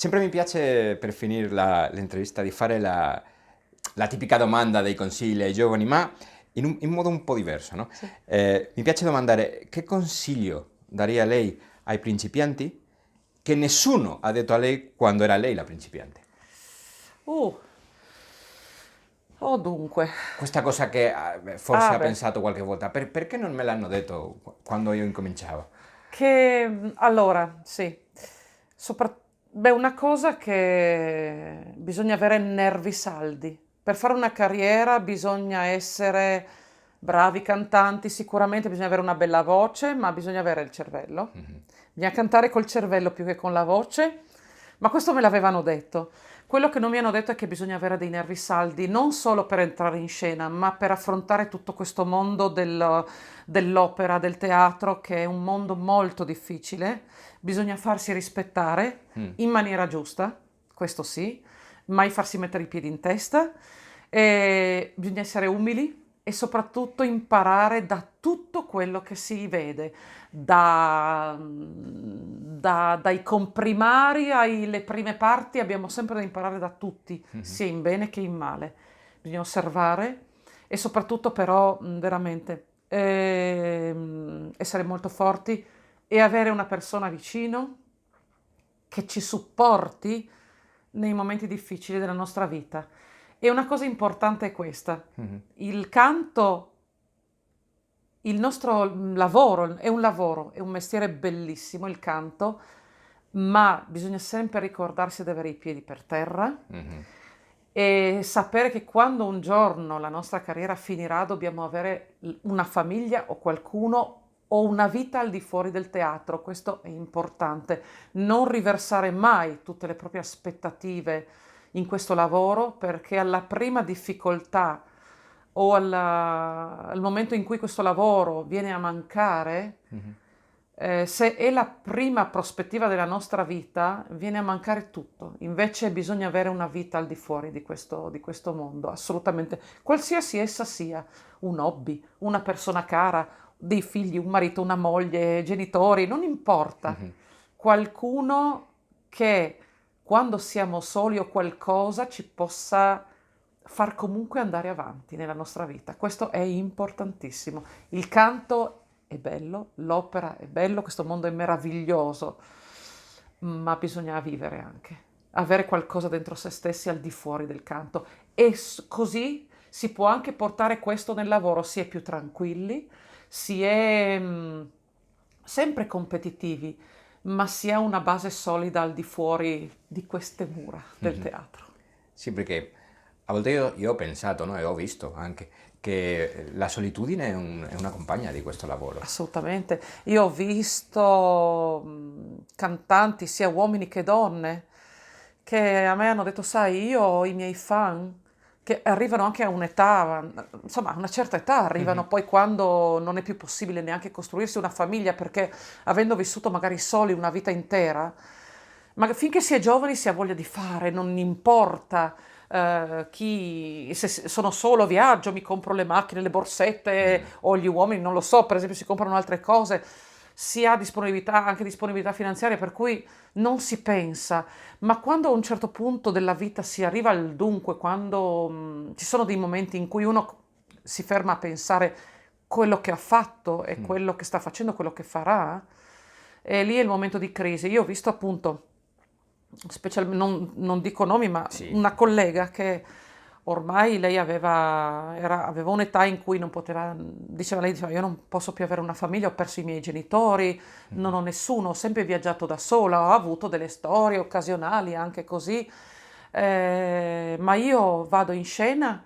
Sempre mi piace per finire l'intervista di fare la tipica domanda dei consigli ai giovani, ma in modo un po' diverso, no? Sì. Mi piace domandare che consiglio daria lei ai principianti che nessuno ha detto a lei quando era lei la principiante. Uh, oh dunque. Questa cosa che forse Ah ha beh, pensato qualche volta, perché non me l'hanno detto quando io incominciavo? allora, sì. Beh, una cosa che bisogna avere nervi saldi. Per fare una carriera bisogna essere bravi cantanti, sicuramente bisogna avere una bella voce, ma bisogna avere il cervello. Bisogna cantare col cervello più che con la voce, ma questo me l'avevano detto. Quello che non mi hanno detto è che bisogna avere dei nervi saldi, non solo per entrare in scena, ma per affrontare tutto questo mondo dell'opera, del teatro, che è un mondo molto difficile. Bisogna farsi rispettare Mm. in maniera giusta, questo sì, mai farsi mettere i piedi in testa, e bisogna essere umili e soprattutto imparare da tutto quello che si vede, dai comprimari alle prime parti, abbiamo sempre da imparare da tutti, sia in bene che in male. Bisogna osservare e soprattutto però veramente essere molto forti e avere una persona vicino che ci supporti nei momenti difficili della nostra vita. E una cosa importante è questa: il canto, il nostro lavoro, è un mestiere bellissimo il canto, ma bisogna sempre ricordarsi di avere i piedi per terra Mhm. e sapere che quando un giorno la nostra carriera finirà dobbiamo avere una famiglia o qualcuno o una vita al di fuori del teatro. Questo è importante. Non riversare mai tutte le proprie aspettative in questo lavoro, perché alla prima difficoltà o al momento in cui questo lavoro viene a mancare, se è la prima prospettiva della nostra vita, viene a mancare tutto. Invece bisogna avere una vita al di fuori di questo mondo, assolutamente, qualsiasi essa sia, un hobby, una persona cara, dei figli, un marito, una moglie, genitori, non importa. Qualcuno che quando siamo soli o qualcosa ci possa far comunque andare avanti nella nostra vita. Questo è importantissimo. Il canto è bello, l'opera è bello, questo mondo è meraviglioso, ma bisogna vivere anche, avere qualcosa dentro se stessi al di fuori del canto e così si può anche portare questo nel lavoro, si è più tranquilli, si è sempre competitivi, ma si ha una base solida al di fuori di queste mura del teatro. Sì, perché a volte io ho pensato, no, e ho visto anche che la solitudine è una compagna di questo lavoro. Assolutamente. Io ho visto cantanti, sia uomini che donne, che a me hanno detto, sai, io ho i miei fan che arrivano anche a un'età, insomma, a una certa età arrivano poi quando non è più possibile neanche costruirsi una famiglia perché avendo vissuto magari soli una vita intera, ma finché si è giovani si ha voglia di fare, non importa se sono solo viaggio, mi compro le macchine, le borsette o gli uomini, non lo so, per esempio si comprano altre cose, si ha disponibilità, anche disponibilità finanziaria, per cui non si pensa, ma quando a un certo punto della vita si arriva al dunque, quando ci sono dei momenti in cui uno si ferma a pensare quello che ha fatto e quello che sta facendo, quello che farà, e lì è il momento di crisi. Io ho visto appunto non dico nomi, ma Sì. una collega che ormai lei aveva un'età in cui non poteva, diceva, io non posso più avere una famiglia, ho perso i miei genitori, non ho nessuno, ho sempre viaggiato da sola, ho avuto delle storie occasionali anche così, ma io vado in scena,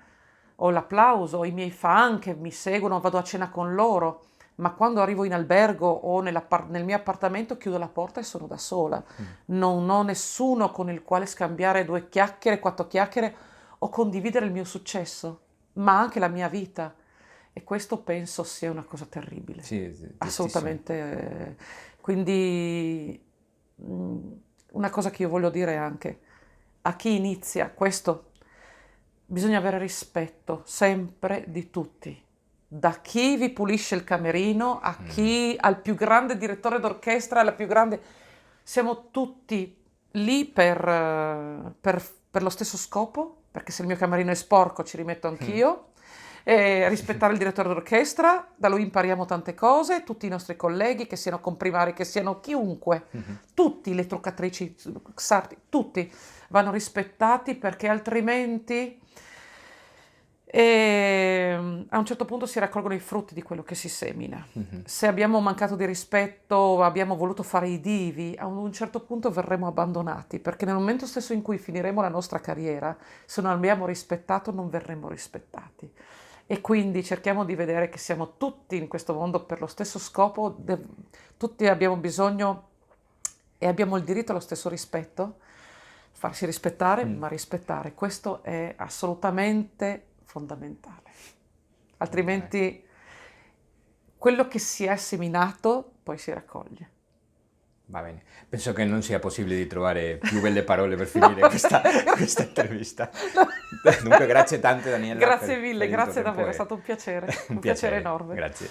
ho l'applauso, ho i miei fan che mi seguono, vado a cena con loro, ma quando arrivo in albergo o nel mio appartamento chiudo la porta e sono da sola. Non ho nessuno con il quale scambiare due chiacchiere, quattro chiacchiere o condividere il mio successo, ma anche la mia vita. E questo penso sia una cosa terribile, Sì, giustissimo. assolutamente. Quindi una cosa che io voglio dire anche a chi inizia questo, bisogna avere rispetto sempre di tutti, da chi vi pulisce il camerino a chi al più grande direttore d'orchestra, alla più grande. Siamo tutti. lì per lo stesso scopo, perché se il mio camerino è sporco ci rimetto anch'io, e rispettare il direttore d'orchestra, da lui impariamo tante cose, tutti i nostri colleghi, che siano comprimari, che siano chiunque, tutti, le truccatrici, sarti, tutti vanno rispettati perché altrimenti a un certo punto si raccolgono i frutti di quello che si semina. Se abbiamo mancato di rispetto, abbiamo voluto fare i divi, a un certo punto verremo abbandonati, perché nel momento stesso in cui finiremo la nostra carriera, se non abbiamo rispettato, non verremo rispettati. E quindi cerchiamo di vedere che siamo tutti in questo mondo per lo stesso scopo, tutti abbiamo bisogno e abbiamo il diritto allo stesso rispetto, farsi rispettare, ma rispettare, questo è assolutamente fondamentale. Altrimenti quello che si è seminato poi si raccoglie. Va bene, penso che non sia possibile di trovare più belle parole per finire questa intervista. Dunque grazie tante Daniela. Grazie mille, per il tuo grazie tempo davvero, è e- stato un piacere un piacere piacere, enorme. grazie.